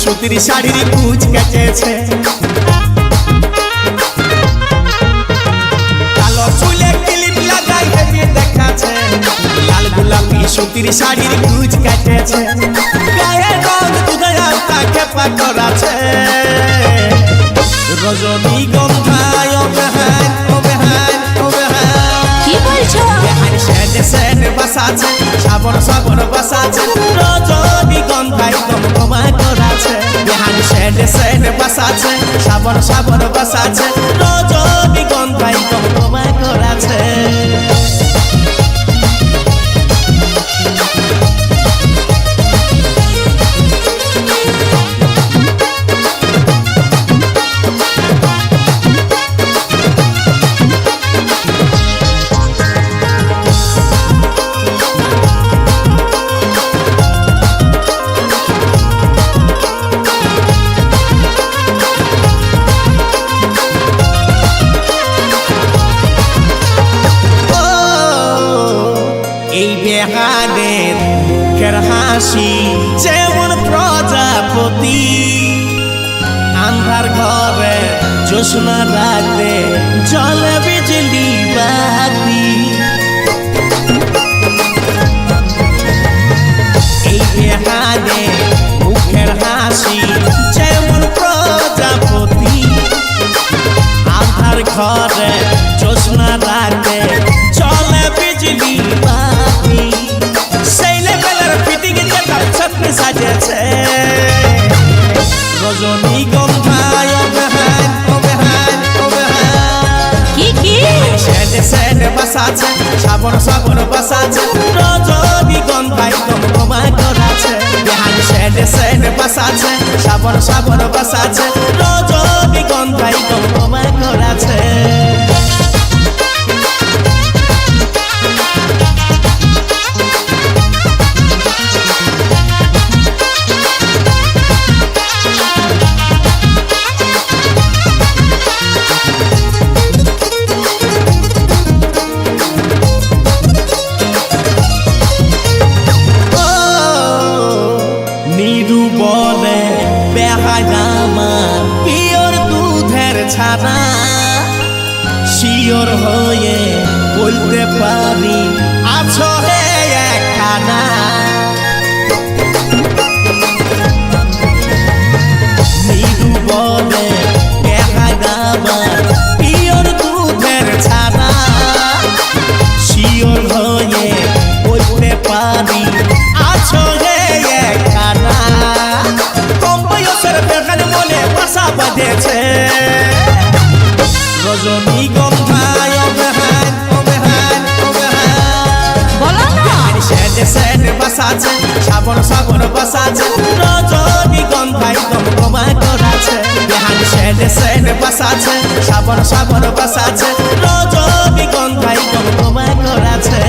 সুতির শাড়ির কুচ কেটেছে, কালো চুলে ক্লিপ লাগাই হেভি দেখাচ্ছে, লাল গোলাপি সুতির শাড়ির কুচ কেটেছে, গায়ে রং দুধের আলতা খেপা করাছে, রজনীগন্ধায় অবেহান অবেহান অবেহান। কি বলছো? বেহান সেনে সেনে বাসাছে, সাবন সাবন বাসাছে, রজনীগন্ধায় গমগমা করাছে, বেহান সেনে সেনে বাসাছে, সাবন সাবন বাসাছে, রজনীগন্ধায় গমগমা করাছে। এই বেহানের মুখের হাসি যেমন প্রজাপতি, আন্ধার ঘরে জ্যোৎস্না রাতে জ্বলে বিজলি বাতি। এই বেহানের মুখের হাসি যেমন প্রজাপতি, আন্ধার ঘরে জ্যোৎস্না রাতে জ্বলে বিজলি বাতি। সেই লেভেলের ফিটিং যেটা ছত্রে সাজেছে, রজনীগন্ধায় অবেহান অবেহান অবেহান। কি কি? সেনে সেনে বাসাছে, সাবন সাবন বাসাছে, রজনীগন্ধায় গমগমা করাছে, বেহান সেনে সেনে বাসাছে, সাবন সাবন বাসাছে, রজনীগন্ধায় গমগমা করাছে। নিরুবলে বেহানামা পিওর দুধের ছানা, শিওর হয়ে বলতে পারি আছো হে একখানা। নিরুবলে বেহানামা পিওর দুধের ছানা, শিওর হয়ে বলতে পারি আছো হে একখানা। কম বয়সের বেহান মনে বাসা বাঁধেছে, রজনীগন্ধায় অবেহান অবেহান অবেহান। বলো না। সেনে সেনে বাসাছে, সাবন সাবন বাসাছে, রজনীগন্ধায় গমগমা করাছে, বেহান সেনে সেনে বাসাছে, সাবন সাবন বাসাছে, রজনীগন্ধায় গমগমা করাছে।